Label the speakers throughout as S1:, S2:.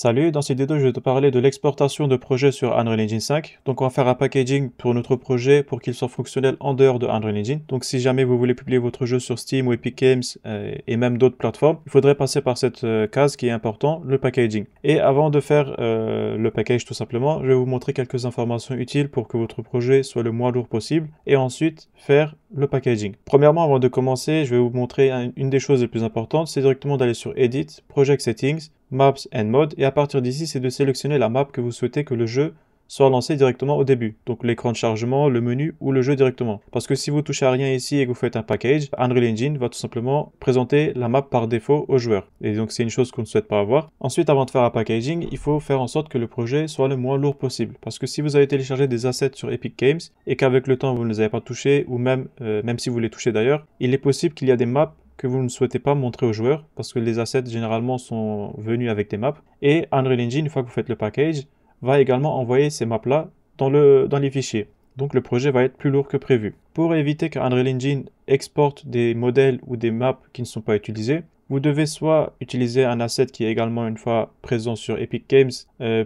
S1: Salut, dans cette vidéo, je vais te parler de l'exportation de projets sur Unreal Engine 5. Donc, on va faire un packaging pour notre projet pour qu'il soit fonctionnel en dehors de Unreal Engine. Donc, si jamais vous voulez publier votre jeu sur Steam ou Epic Games et même d'autres plateformes, il faudrait passer par cette case qui est important, le packaging. Et avant de faire le package tout simplement, je vais vous montrer quelques informations utiles pour que votre projet soit le moins lourd possible et ensuite faire le packaging. Premièrement, avant de commencer, je vais vous montrer une des choses les plus importantes, c'est directement d'aller sur Edit, Project Settings, Maps and Mode, et à partir d'ici, c'est de sélectionner la map que vous souhaitez que le jeu soit lancé directement au début. Donc l'écran de chargement, le menu ou le jeu directement. Parce que si vous touchez à rien ici et que vous faites un package, Unreal Engine va tout simplement présenter la map par défaut aux joueurs. Et donc c'est une chose qu'on ne souhaite pas avoir. Ensuite, avant de faire un packaging, il faut faire en sorte que le projet soit le moins lourd possible. Parce que si vous avez téléchargé des assets sur Epic Games et qu'avec le temps vous ne les avez pas touchés, ou même si vous les touchez d'ailleurs, il est possible qu'il y a des maps que vous ne souhaitez pas montrer aux joueurs parce que les assets généralement sont venus avec des maps. Et Unreal Engine, une fois que vous faites le package, va également envoyer ces maps-là dans les fichiers. Donc le projet va être plus lourd que prévu. Pour éviter que Unreal Engine exporte des modèles ou des maps qui ne sont pas utilisés, vous devez soit utiliser un asset qui est également une fois présent sur Epic Games,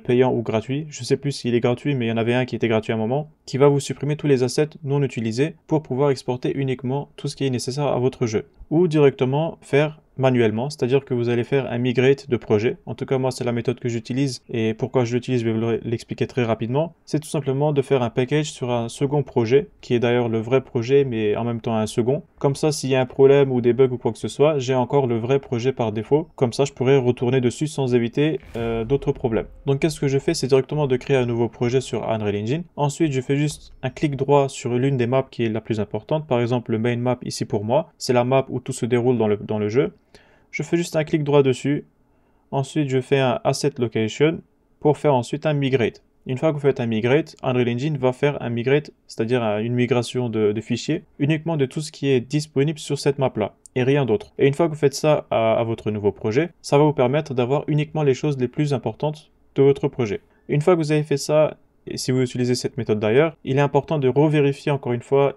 S1: payant ou gratuit. Je ne sais plus s'il est gratuit, mais il y en avait un qui était gratuit à un moment, qui va vous supprimer tous les assets non utilisés pour pouvoir exporter uniquement tout ce qui est nécessaire à votre jeu. Ou directement faire manuellement, c'est-à-dire que vous allez faire un migrate de projet. En tout cas, moi, c'est la méthode que j'utilise et pourquoi je l'utilise, je vais vous l'expliquer très rapidement. C'est tout simplement de faire un package sur un second projet, qui est d'ailleurs le vrai projet, mais en même temps un second. Comme ça, s'il y a un problème ou des bugs ou quoi que ce soit, j'ai encore le vrai projet par défaut. Comme ça, je pourrais retourner dessus sans éviter d'autres problèmes. Donc, qu'est-ce que je fais? C'est directement de créer un nouveau projet sur Unreal Engine. Ensuite, je fais juste un clic droit sur l'une des maps qui est la plus importante. Par exemple, le main map ici pour moi. C'est la map où tout se déroule dans le jeu. Je fais juste un clic droit dessus. Ensuite, je fais un Asset Location pour faire ensuite un Migrate. Une fois que vous faites un Migrate, Unreal Engine va faire un Migrate, c'est-à-dire une migration de fichiers, uniquement de tout ce qui est disponible sur cette map-là, et rien d'autre. Et une fois que vous faites ça à votre nouveau projet, ça va vous permettre d'avoir uniquement les choses les plus importantes de votre projet. Une fois que vous avez fait ça, et si vous utilisez cette méthode d'ailleurs, il est important de revérifier encore une fois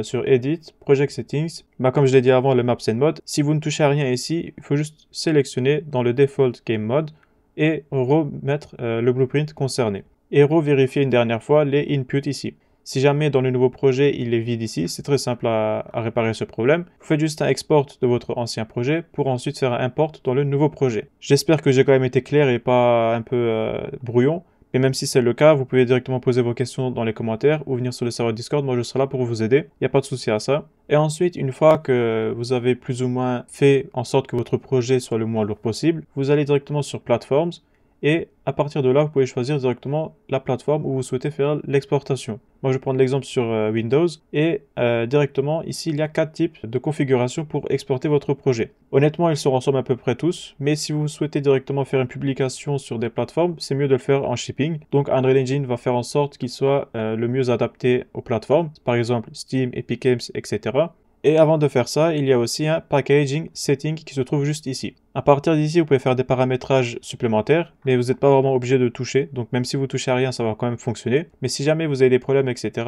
S1: sur Edit, Project Settings, comme je l'ai dit avant, le Maps and Mode. Si vous ne touchez à rien ici, il faut juste sélectionner dans le Default Game Mode et remettre le blueprint concerné. Et revérifier une dernière fois les inputs ici. Si jamais dans le nouveau projet il est vide ici, c'est très simple à réparer ce problème. Vous faites juste un export de votre ancien projet pour ensuite faire un import dans le nouveau projet. J'espère que j'ai quand même été clair et pas un peu brouillon. Et même si c'est le cas, vous pouvez directement poser vos questions dans les commentaires ou venir sur le serveur Discord. Moi, je serai là pour vous aider. Il n'y a pas de souci à ça. Et ensuite, une fois que vous avez plus ou moins fait en sorte que votre projet soit le moins lourd possible, vous allez directement sur Platforms. Et à partir de là, vous pouvez choisir directement la plateforme où vous souhaitez faire l'exportation. Moi, je vais prendre l'exemple sur Windows et directement ici, il y a 4 types de configurations pour exporter votre projet. Honnêtement, ils se ressemblent à peu près tous, mais si vous souhaitez directement faire une publication sur des plateformes, c'est mieux de le faire en shipping. Donc, Unreal Engine va faire en sorte qu'il soit le mieux adapté aux plateformes, par exemple Steam, Epic Games, etc. Et avant de faire ça, il y a aussi un packaging setting qui se trouve juste ici. À partir d'ici, vous pouvez faire des paramétrages supplémentaires, mais vous n'êtes pas vraiment obligé de toucher. Donc même si vous touchez à rien, ça va quand même fonctionner. Mais si jamais vous avez des problèmes, etc.,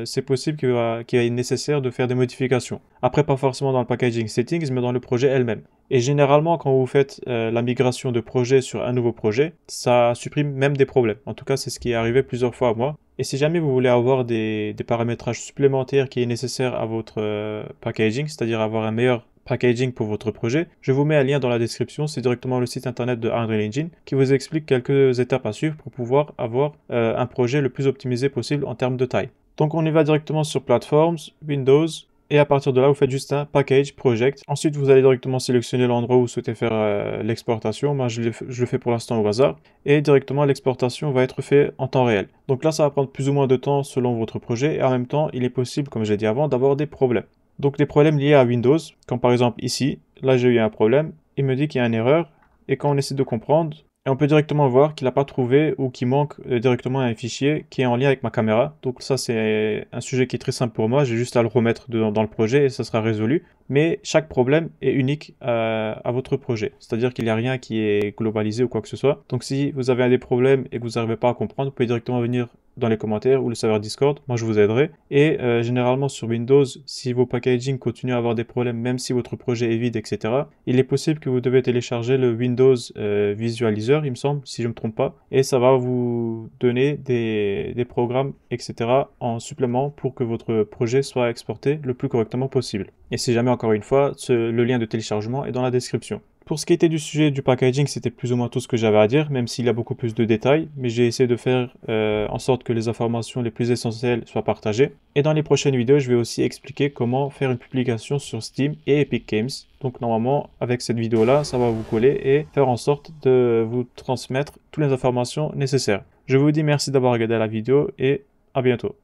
S1: c'est possible qu'il est nécessaire de faire des modifications. Après, pas forcément dans le packaging settings, mais dans le projet elle-même. Et généralement, quand vous faites la migration de projet sur un nouveau projet, ça supprime même des problèmes. En tout cas, c'est ce qui est arrivé plusieurs fois à moi. Et si jamais vous voulez avoir des paramétrages supplémentaires qui est nécessaire à votre packaging, c'est-à-dire avoir un meilleur packaging pour votre projet, je vous mets un lien dans la description, c'est directement le site internet de Unreal Engine qui vous explique quelques étapes à suivre pour pouvoir avoir un projet le plus optimisé possible en termes de taille. Donc on y va directement sur Platforms, Windows, et à partir de là, vous faites juste un Package Project. Ensuite, vous allez directement sélectionner l'endroit où vous souhaitez faire l'exportation. Moi, je le fais pour l'instant au hasard. Et directement, l'exportation va être faite en temps réel. Donc là, ça va prendre plus ou moins de temps selon votre projet. Et en même temps, il est possible, comme j'ai dit avant, d'avoir des problèmes. Donc des problèmes liés à Windows, comme par exemple ici. Là, j'ai eu un problème. Il me dit qu'il y a une erreur. Et quand on essaie de comprendre, et on peut directement voir qu'il n'a pas trouvé ou qu'il manque directement un fichier qui est en lien avec ma caméra. Donc ça, c'est un sujet qui est très simple pour moi. J'ai juste à le remettre dans le projet et ça sera résolu. Mais chaque problème est unique à votre projet. C'est-à-dire qu'il n'y a rien qui est globalisé ou quoi que ce soit. Donc si vous avez des problèmes et que vous n'arrivez pas à comprendre, vous pouvez directement venir dans les commentaires ou le serveur Discord, moi je vous aiderai. Et généralement sur Windows, si vos packaging continuent à avoir des problèmes, même si votre projet est vide, etc., il est possible que vous devez télécharger le Windows Visualizer, il me semble, si je ne me trompe pas, et ça va vous donner des programmes, etc., en supplément pour que votre projet soit exporté le plus correctement possible. Et si jamais, encore une fois, le lien de téléchargement est dans la description. Pour ce qui était du sujet du packaging, c'était plus ou moins tout ce que j'avais à dire, même s'il y a beaucoup plus de détails, mais j'ai essayé de faire en sorte que les informations les plus essentielles soient partagées. Et dans les prochaines vidéos, je vais aussi expliquer comment faire une publication sur Steam et Epic Games. Donc normalement, avec cette vidéo-là, ça va vous coller et faire en sorte de vous transmettre toutes les informations nécessaires. Je vous dis merci d'avoir regardé la vidéo et à bientôt.